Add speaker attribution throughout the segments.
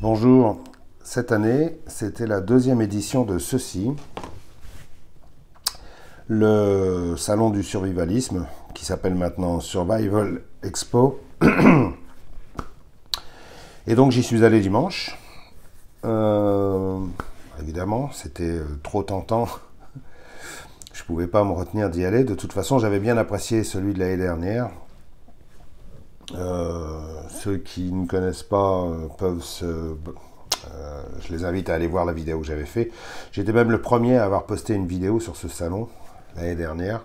Speaker 1: Bonjour, cette année c'était la deuxième édition de ceci, le salon du survivalisme qui s'appelle maintenant Survival Expo. Et donc j'y suis allé dimanche. Évidemment, c'était trop tentant. Je ne pouvais pas me retenir d'y aller. De toute façon, j'avais bien apprécié celui de l'année dernière. Ceux qui ne connaissent pas je les invite à aller voir la vidéo que j'avais fait. J'étais même le premier à avoir posté une vidéo sur ce salon l'année dernière.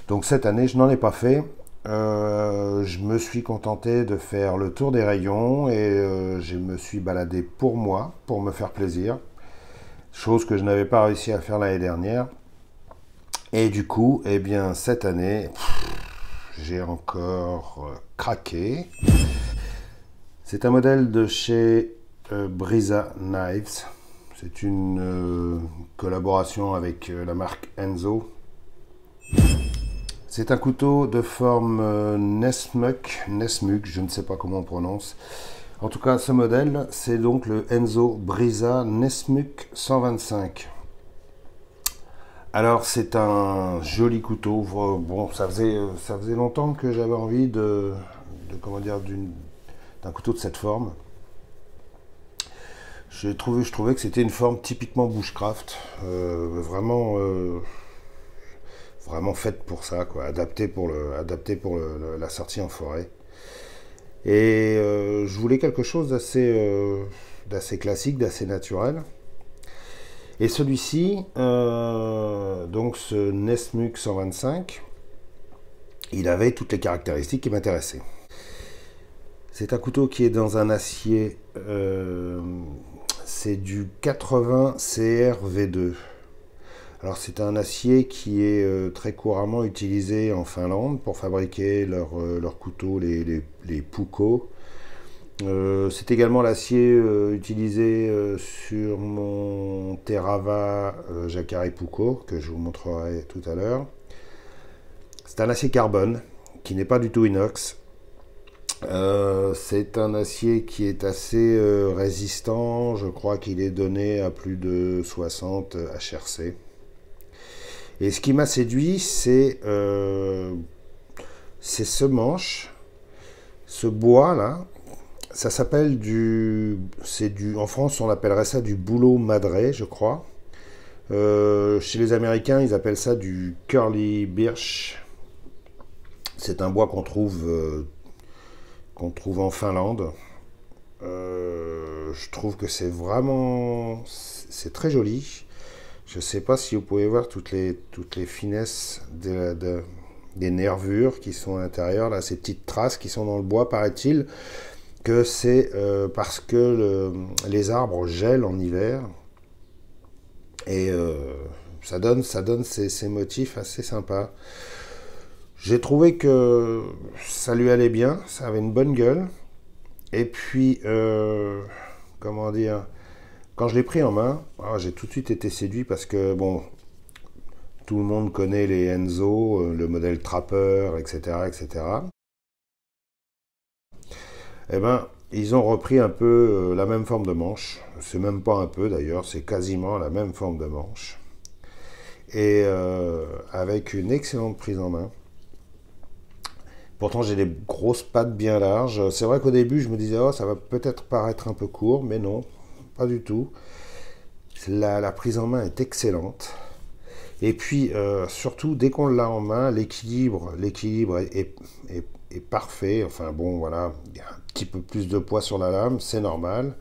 Speaker 1: Donc cette année, je n'en ai pas fait. Je me suis contenté de faire le tour des rayons et je me suis baladé pour moi, pour me faire plaisir. Chose que je n'avais pas réussi à faire l'année dernière. Et du coup, eh bien, cette année, j'ai encore craqué. C'est un modèle de chez Brisa Knives. C'est une collaboration avec la marque Enzo. C'est un couteau de forme Nesmuk, je ne sais pas comment on prononce. En tout cas, ce modèle, c'est donc le Enzo Brisa Nesmuk 125. Alors, c'est un joli couteau. Bon, ça faisait longtemps que j'avais envie d'un couteau de cette forme. Je trouvais que c'était une forme typiquement bushcraft, vraiment faite pour ça, quoi, adaptée pour la sortie en forêt. Et je voulais quelque chose d'assez classique, d'assez naturel. Et celui-ci, donc ce Nesmuk 125, il avait toutes les caractéristiques qui m'intéressaient. C'est un couteau qui est dans un acier, c'est du 80 CR-V2. Alors c'est un acier qui est très couramment utilisé en Finlande pour fabriquer leurs couteaux, les Puukko. C'est également l'acier utilisé sur mon Terava Jacare Puukko, que je vous montrerai tout à l'heure. C'est un acier carbone qui n'est pas du tout inox. C'est un acier qui est assez résistant. Je crois qu'il est donné à plus de 60 HRC. Et ce qui m'a séduit, c'est ce manche, ce bois là. Ça s'appelle en France, on appellerait ça du bouleau madré, je crois. Chez les Américains, ils appellent ça du curly birch. C'est un bois qu'on trouve en Finlande. Je trouve que c'est très joli. Je ne sais pas si vous pouvez voir toutes les finesses des nervures qui sont à l'intérieur, là, ces petites traces qui sont dans le bois, paraît-il, que c'est parce que les arbres gèlent en hiver. Et ça donne ces motifs assez sympas. J'ai trouvé que ça lui allait bien, ça avait une bonne gueule. Et puis, comment dire, quand je l'ai pris en main, j'ai tout de suite été séduit parce que, bon, tout le monde connaît les Enzo, le modèle Trapper, etc., etc. Eh ben, ils ont repris un peu la même forme de manche. C'est même pas un peu d'ailleurs, c'est quasiment la même forme de manche. Et avec une excellente prise en main. Pourtant, j'ai des grosses pattes bien larges. C'est vrai qu'au début, je me disais, oh, ça va peut-être paraître un peu court, mais non, pas du tout. La prise en main est excellente. Et puis, surtout, dès qu'on l'a en main, l'équilibre est parfait. Enfin bon, voilà, il y a un petit peu plus de poids sur la lame, c'est normal.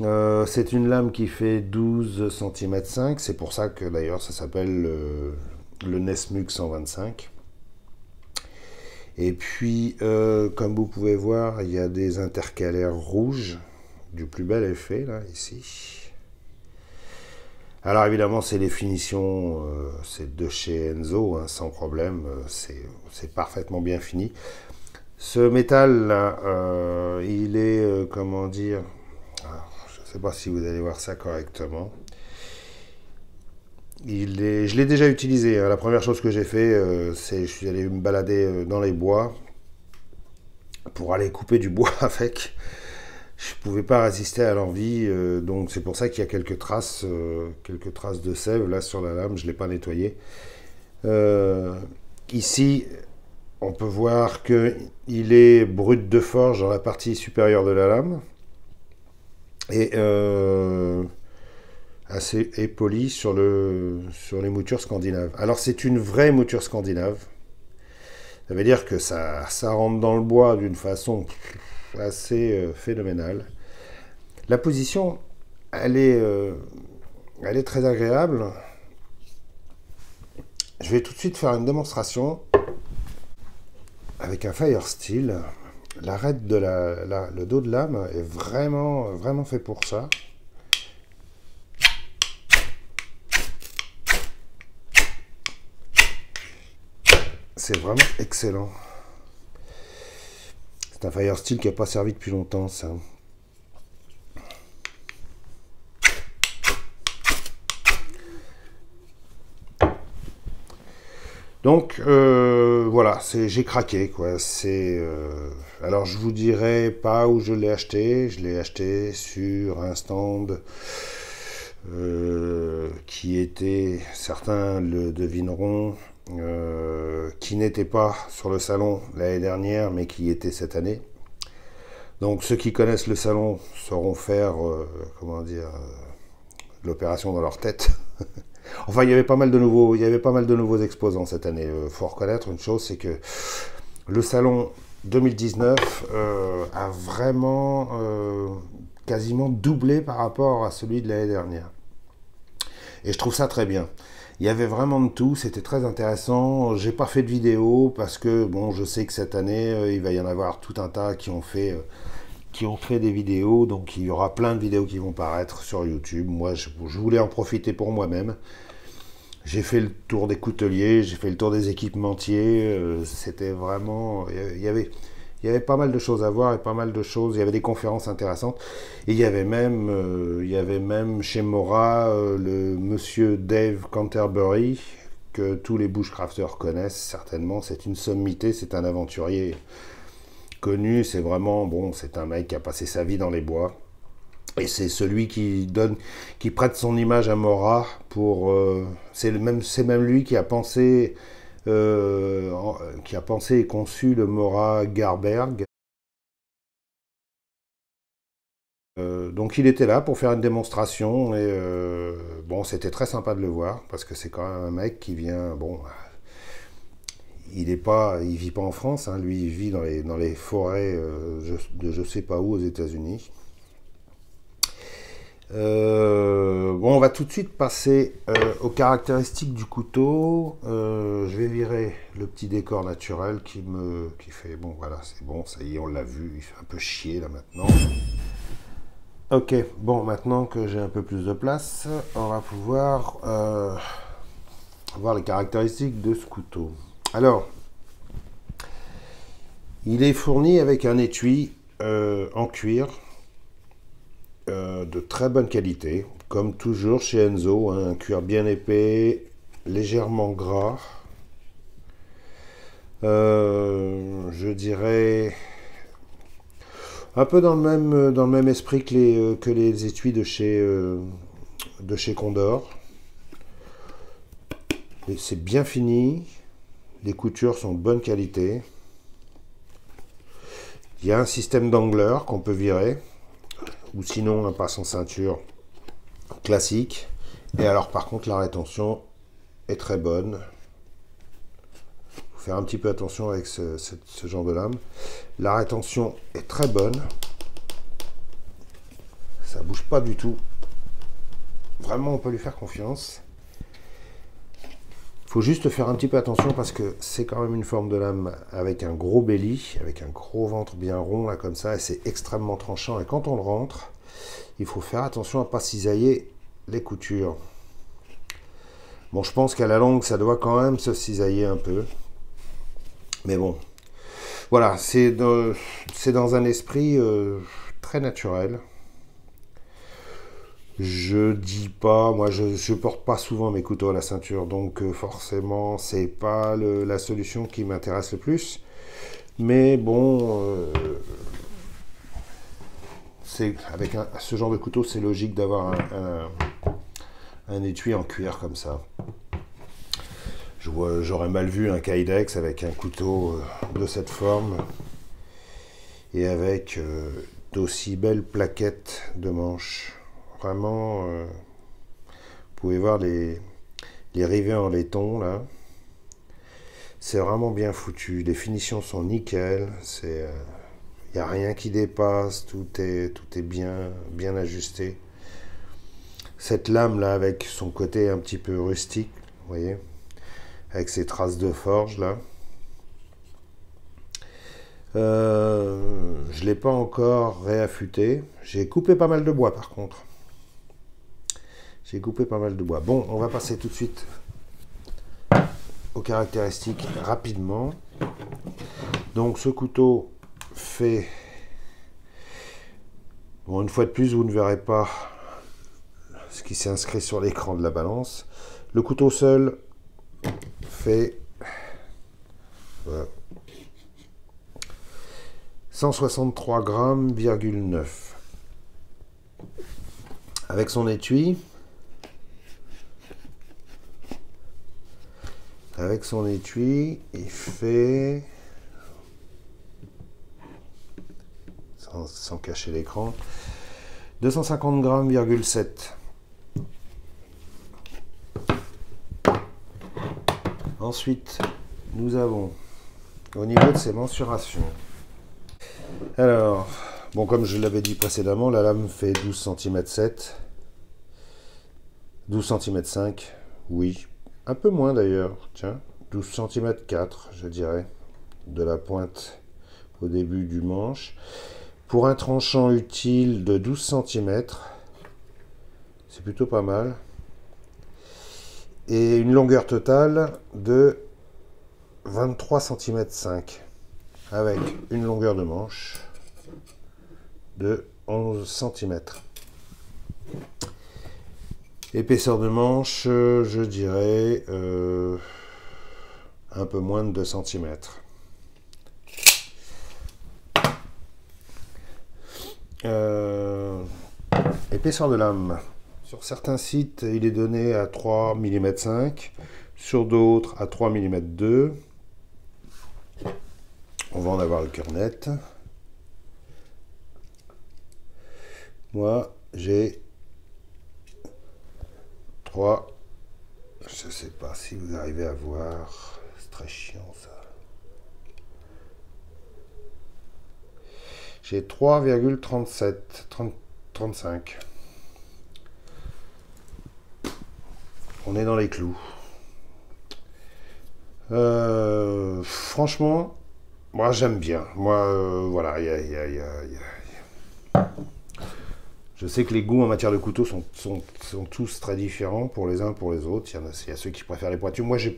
Speaker 1: C'est une lame qui fait 12 cm 5. C'est pour ça que d'ailleurs, ça s'appelle le Nesmuk 125. Et puis, comme vous pouvez voir, il y a des intercalaires rouges du plus bel effet, là, ici. Alors évidemment, c'est les finitions, c'est de chez Enzo, hein, sans problème, c'est parfaitement bien fini. Ce métal là, il est, comment dire, alors, je ne sais pas si vous allez voir ça correctement. Je l'ai déjà utilisé, hein. La première chose que j'ai fait, c'est je suis allé me balader dans les bois pour aller couper du bois avec. Je ne pouvais pas résister à l'envie, donc c'est pour ça qu'il y a quelques traces de sève là sur la lame. Je ne l'ai pas nettoyé. Ici, on peut voir qu'il est brut de forge dans la partie supérieure de la lame et assez poli sur les moutures scandinaves. Alors c'est une vraie mouture scandinave. Ça veut dire que ça rentre dans le bois d'une façon assez phénoménale. La position, elle est très agréable. Je vais tout de suite faire une démonstration avec un Firesteel. L'arête de le dos de lame est vraiment, vraiment fait pour ça. C'est vraiment excellent. C'est un Firesteel qui n'a pas servi depuis longtemps, ça. Donc voilà, j'ai craqué quoi. Alors je vous dirai pas où je l'ai acheté. Je l'ai acheté sur un stand qui était, certains le devineront, qui n'était pas sur le salon l'année dernière, mais qui était cette année. Donc ceux qui connaissent le salon sauront faire, comment dire, l'opération dans leur tête. Enfin, il y avait pas mal de nouveaux exposants cette année. Faut reconnaître une chose, c'est que le salon 2019 a vraiment quasiment doublé par rapport à celui de l'année dernière. Et je trouve ça très bien. Il y avait vraiment de tout, c'était très intéressant. J'ai pas fait de vidéo parce que bon, je sais que cette année, il va y en avoir tout un tas qui ont fait des vidéos, donc il y aura plein de vidéos qui vont paraître sur YouTube. Moi, je voulais en profiter pour moi-même. J'ai fait le tour des couteliers, j'ai fait le tour des équipementiers. C'était vraiment... Il y avait pas mal de choses à voir et pas mal de choses. Il y avait des conférences intéressantes. Et il y avait même chez Mora le monsieur Dave Canterbury, que tous les bushcrafters connaissent certainement. C'est une sommité, c'est un aventurier connu. C'est vraiment, bon, c'est un mec qui a passé sa vie dans les bois. Et c'est celui qui prête son image à Mora pour... c'est même lui qui a pensé et conçu le Mora Garberg. Donc il était là pour faire une démonstration et bon, c'était très sympa de le voir parce que c'est quand même un mec qui vient, bon, il vit pas en France, hein, lui il vit dans les forêts de je sais pas où aux États-Unis. Bon, on va tout de suite passer aux caractéristiques du couteau. Je vais virer le petit décor naturel qui fait, bon voilà, c'est bon, ça y est, on l'a vu, il fait un peu chier là maintenant. Ok, bon, maintenant que j'ai un peu plus de place, on va pouvoir voir les caractéristiques de ce couteau. Alors, il est fourni avec un étui en cuir de très bonne qualité, comme toujours chez Enzo, hein, un cuir bien épais, légèrement gras. Je dirais un peu dans le même esprit que les étuis de chez Condor. C'est bien fini, les coutures sont de bonne qualité. Il y a un système d'angleur qu'on peut virer, ou sinon un passe en ceinture classique. Et alors par contre la rétention est très bonne. Faut faire un petit peu attention avec ce genre de lame. La rétention est très bonne. Ça bouge pas du tout. Vraiment on peut lui faire confiance. Il faut juste faire un petit peu attention parce que c'est quand même une forme de lame avec un gros belly, avec un gros ventre bien rond là comme ça, et c'est extrêmement tranchant. Et quand on le rentre, il faut faire attention à ne pas cisailler les coutures. Bon, je pense qu'à la longue, ça doit quand même se cisailler un peu. Mais bon, Voilà, c'est dans un esprit très naturel. Je dis pas, moi je porte pas souvent mes couteaux à la ceinture, donc forcément c'est pas la solution qui m'intéresse le plus. Mais bon, avec ce genre de couteau, c'est logique d'avoir un étui en cuir comme ça. J'aurais mal vu un Kydex avec un couteau de cette forme et avec d'aussi belles plaquettes de manche. Vraiment, vous pouvez voir les rivets en laiton là. C'est vraiment bien foutu. Les finitions sont nickel. Il n'y a rien qui dépasse. Tout est bien ajusté. Cette lame là avec son côté un petit peu rustique, vous voyez, avec ses traces de forge là. Je l'ai pas encore réaffûté. J'ai coupé pas mal de bois par contre. J'ai coupé pas mal de bois. Bon, on va passer tout de suite aux caractéristiques rapidement. Donc ce couteau fait... Bon, une fois de plus, vous ne verrez pas ce qui s'est inscrit sur l'écran de la balance. Le couteau seul fait... Voilà. 163 grammes, 9. Avec son étui, il fait, sans cacher l'écran, 250 grammes, 7. Ensuite, nous avons, au niveau de ses mensurations, alors, bon, comme je l'avais dit précédemment, la lame fait 12 cm 7, 12 cm 5, oui, un peu moins d'ailleurs, tiens, 12 cm 4, je dirais, de la pointe au début du manche. Pour un tranchant utile de 12 cm, c'est plutôt pas mal. Et une longueur totale de 23 cm 5, avec une longueur de manche de 11 cm. Épaisseur de manche, je dirais un peu moins de 2 cm. Épaisseur de lame. Sur certains sites, il est donné à 3 mm 5, sur d'autres à 3 mm 2. On va en avoir le cœur net. Moi, j'ai 3. Je sais pas si vous arrivez à voir. C'est très chiant ça. J'ai 3,37, 35. On est dans les clous. Franchement, moi j'aime bien. Moi, voilà, je sais que les goûts en matière de couteaux sont tous très différents pour les uns pour les autres. Il y a ceux qui préfèrent les pointus. Moi, je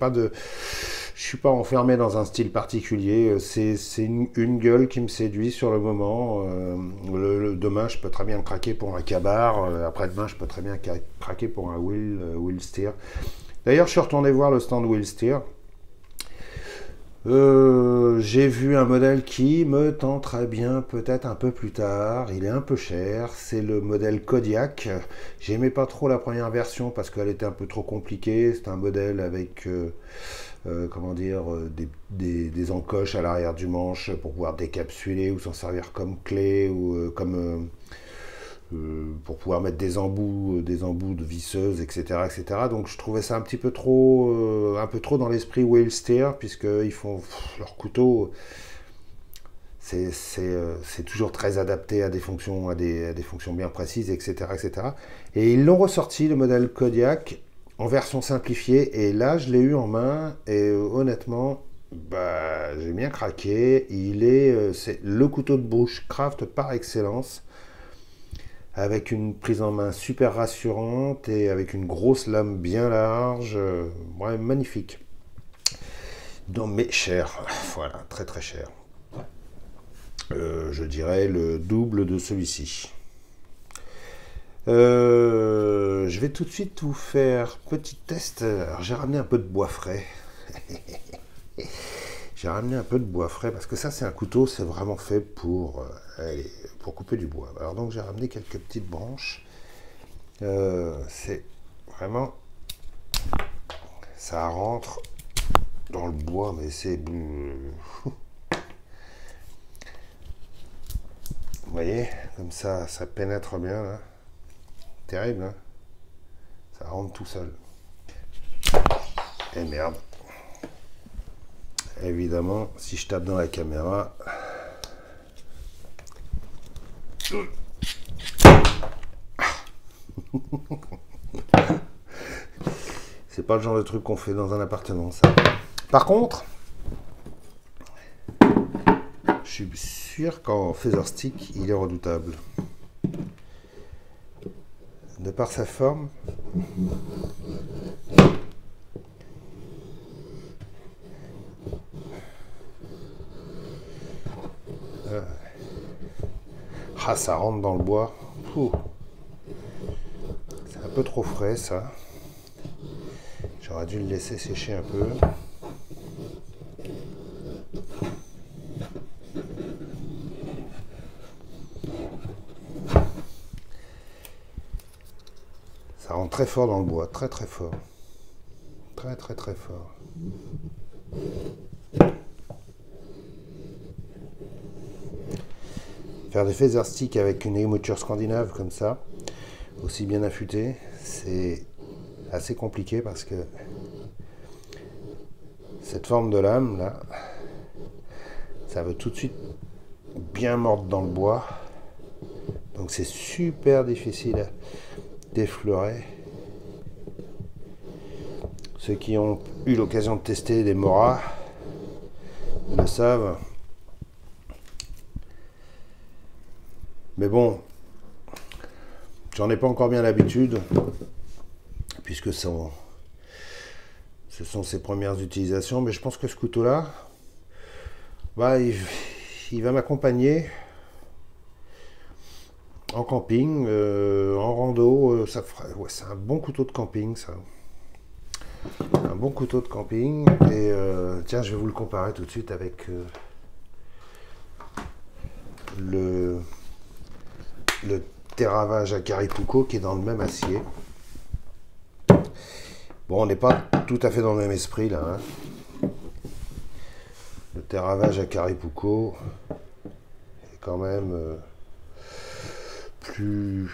Speaker 1: suis pas enfermé dans un style particulier. C'est une gueule qui me séduit sur le moment. Demain, je peux très bien craquer pour un Ka-Bar. Après-demain, je peux très bien craquer pour un Willsteer. D'ailleurs, je suis retourné voir le stand Willsteer. J'ai vu un modèle qui me tend très bien, peut-être un peu plus tard. Il est un peu cher, c'est le modèle Kodiak. J'aimais pas trop la première version parce qu'elle était un peu trop compliquée. C'est un modèle avec comment dire, des encoches à l'arrière du manche pour pouvoir décapsuler ou s'en servir comme clé ou pour pouvoir mettre des embouts de visseuse, etc., etc. Donc je trouvais ça un peu trop dans l'esprit Willsteer, puisqu'ils font leur couteau, c'est toujours très adapté à des fonctions, à des fonctions bien précises, etc., etc. Et ils l'ont ressorti, le modèle Kodiak, en version simplifiée, et là je l'ai eu en main, et honnêtement, bah, j'ai bien craqué. C'est le couteau de bushcraft par excellence, avec une prise en main super rassurante et avec une grosse lame bien large. Ouais, magnifique. Non, mais cher. Voilà, très très cher. je dirais le double de celui-ci. Je vais tout de suite vous faire petit test. Alors j'ai ramené un peu de bois frais. J'ai ramené un peu de bois frais parce que ça c'est un couteau, c'est vraiment fait pour couper du bois. Alors donc j'ai ramené quelques petites branches. C'est vraiment, ça rentre dans le bois, mais c'est vous voyez, comme ça pénètre bien là. Terrible, hein, ça rentre tout seul. Et merde. Évidemment, si je tape dans la caméra, c'est pas le genre de truc qu'on fait dans un appartement, ça. Par contre, je suis sûr qu'en Feather Stick, il est redoutable. De par sa forme, ça rentre dans le bois. C'est un peu trop frais ça. J'aurais dû le laisser sécher un peu. Ça rentre très fort dans le bois, très très fort. Très très très fort. Faire des feather sticks avec une émouture scandinave comme ça, aussi bien affûtée, c'est assez compliqué parce que cette forme de lame là, ça veut tout de suite bien mordre dans le bois. Donc c'est super difficile à d'effleurer. Ceux qui ont eu l'occasion de tester des moras le savent. Mais bon, j'en ai pas encore bien l'habitude, puisque ce sont ses premières utilisations. Mais je pense que ce couteau-là, bah, il va m'accompagner en camping, en rando. Ouais, c'est un bon couteau de camping, ça. Un bon couteau de camping. Et tiens, je vais vous le comparer tout de suite avec le Theravage à Caripuco qui est dans le même acier. Bon, on n'est pas tout à fait dans le même esprit là. Hein. Le Theravage à Caripuco est quand même plus...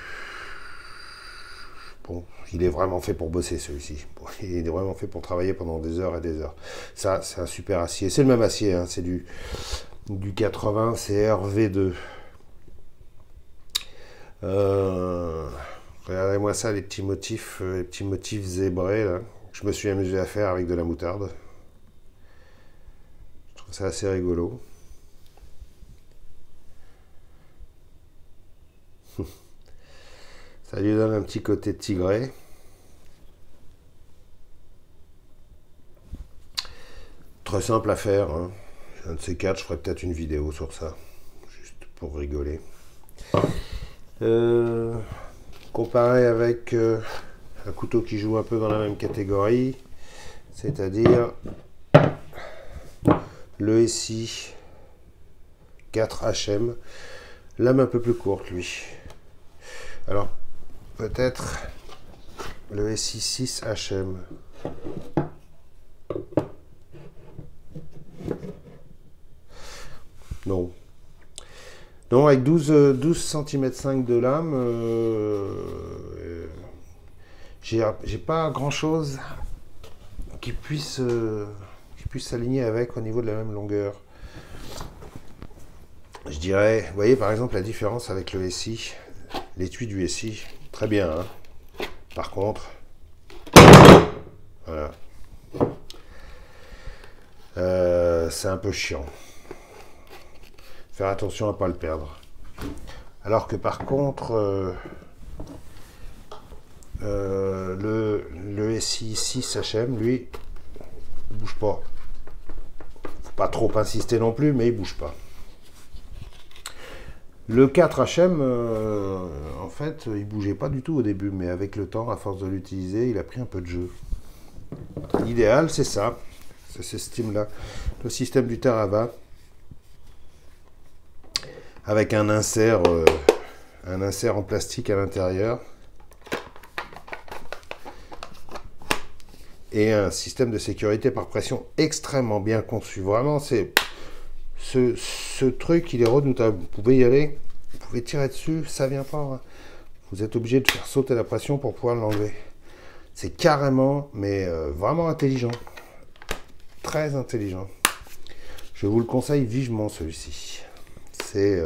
Speaker 1: Bon, il est vraiment fait pour bosser celui-ci. Il est vraiment fait pour travailler pendant des heures et des heures. Ça, c'est un super acier. C'est le même acier, hein. C'est du 80, c'est RV2. Regardez-moi ça, les petits motifs zébrés là. Je me suis amusé à faire avec de la moutarde. Je trouve ça assez rigolo. Ça lui donne un petit côté tigré. Très simple à faire. Hein. Un de ces quatre, je ferai peut-être une vidéo sur ça. Juste pour rigoler. Comparé avec un couteau qui joue un peu dans la même catégorie, c'est-à-dire le SI 4 HM, lame un peu plus courte lui. Alors peut-être le SI 6 HM. Non. Non, avec 12 cm 5 de lame, j'ai pas grand chose qui puisse s'aligner avec au niveau de la même longueur. Je dirais, vous voyez par exemple la différence avec le SI, l'étui du SI, très bien. Hein. Par contre, voilà, c'est un peu chiant. Faire attention à ne pas le perdre. Alors que par contre, le SI 6 HM, lui, il bouge pas. Faut pas trop insister non plus, mais il bouge pas. Le 4HM, en fait, il bougeait pas du tout au début, mais avec le temps, à force de l'utiliser, il a pris un peu de jeu. L'idéal, c'est ça, c'est ce système-là, le système du Terava, avec un insert en plastique à l'intérieur, et un système de sécurité par pression extrêmement bien conçu. Vraiment, c'est ce truc, il est redoutable. Vous pouvez y aller, vous pouvez tirer dessus, ça vient pas. Hein. Vous êtes obligé de faire sauter la pression pour pouvoir l'enlever. C'est carrément, mais vraiment intelligent. Très intelligent. Je vous le conseille vivement, celui-ci. C'est...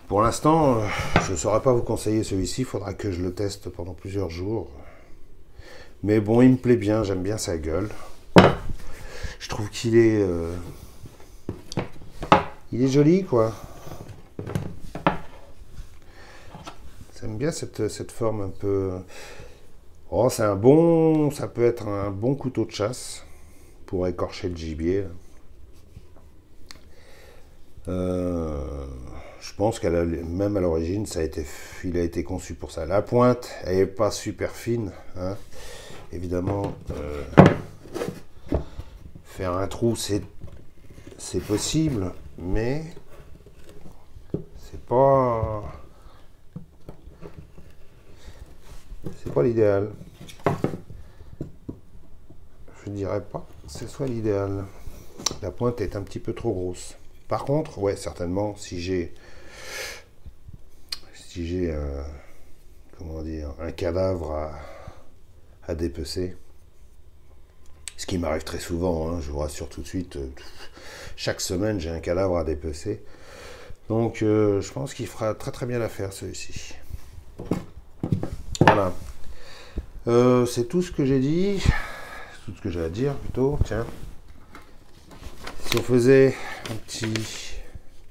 Speaker 1: pour l'instant, je ne saurais pas vous conseiller celui-ci. Il faudra que je le teste pendant plusieurs jours. Mais bon, il me plaît bien. J'aime bien sa gueule. Je trouve qu'il est... il est joli, quoi. J'aime bien cette forme un peu... Oh, c'est un bon... Ça peut être un bon couteau de chasse pour écorcher le gibier. Je pense même à l'origine, il a été conçu pour ça. La pointe, elle n'est pas super fine. Hein. Évidemment, faire un trou, c'est possible, mais c'est pas l'idéal. Je dirais pas que ce soit l'idéal. La pointe est un petit peu trop grosse. Par contre, ouais, certainement, si j'ai comment dire, un cadavre à dépecer, ce qui m'arrive très souvent, hein, je vous rassure tout de suite, chaque semaine j'ai un cadavre à dépecer, donc je pense qu'il fera très très bien l'affaire, celui-ci. Voilà, c'est tout ce que j'ai dit, tout ce que j'ai à dire plutôt. Tiens, si on faisait un petit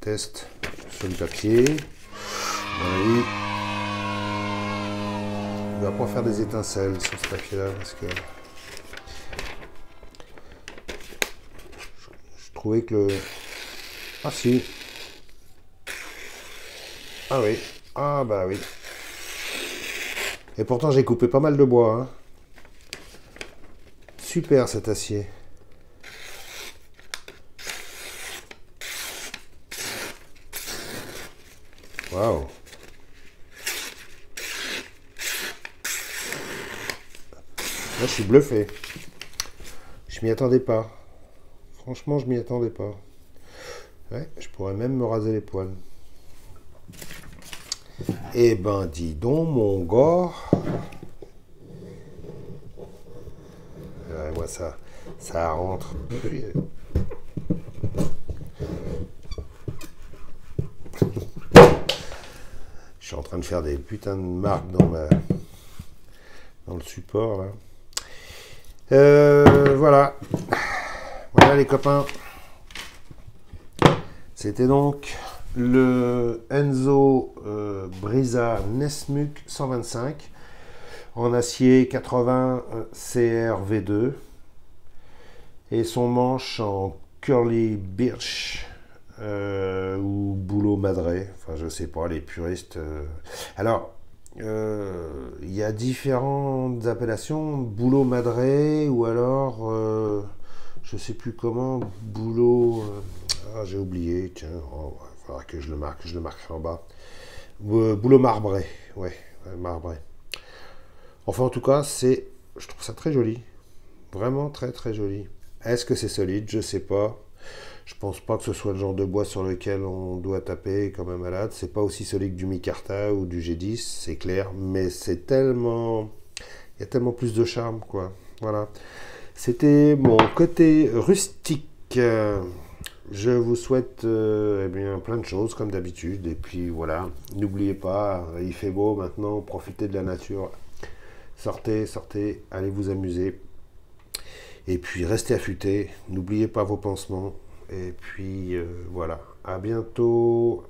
Speaker 1: test sur le papier, oui, on va pas faire des étincelles sur ce papier-là parce que je trouvais que le... Ah si. Ah oui. Ah bah oui. Et pourtant j'ai coupé pas mal de bois. Hein. Super cet acier. Waouh. Là je suis bluffé. Je m'y attendais pas. Franchement je m'y attendais pas. Ouais, je pourrais même me raser les poils. Eh ben dis donc mon gars. Ouais, moi ça rentre. Je suis en train de faire des putains de marques dans le support là. Voilà. Voilà les copains. C'était donc le Enzo Brisa Nesmuk 125 en acier 80 CRV2 et son manche en curly birch ou bouleau madré, enfin je sais pas, les puristes. Alors il y a différentes appellations, bouleau madré ou alors je sais plus comment, bouleau ah, j'ai oublié, tiens, oh, il faudra que je le marquerai en bas. Bouleau marbré, ouais, marbré. Enfin en tout cas, je trouve ça très joli, vraiment très très joli. Est-ce que c'est solide? Je sais pas. Je pense pas que ce soit le genre de bois sur lequel on doit taper comme un malade. C'est pas aussi solide que du micarta ou du G10, c'est clair, mais c'est tellement... il y a tellement plus de charme, quoi. Voilà. C'était mon côté rustique. Je vous souhaite eh bien, plein de choses, comme d'habitude. Et puis voilà, n'oubliez pas, il fait beau maintenant, profitez de la nature. Sortez, sortez, allez vous amuser. Et puis restez affûtés, n'oubliez pas vos pansements. Et puis voilà, à bientôt.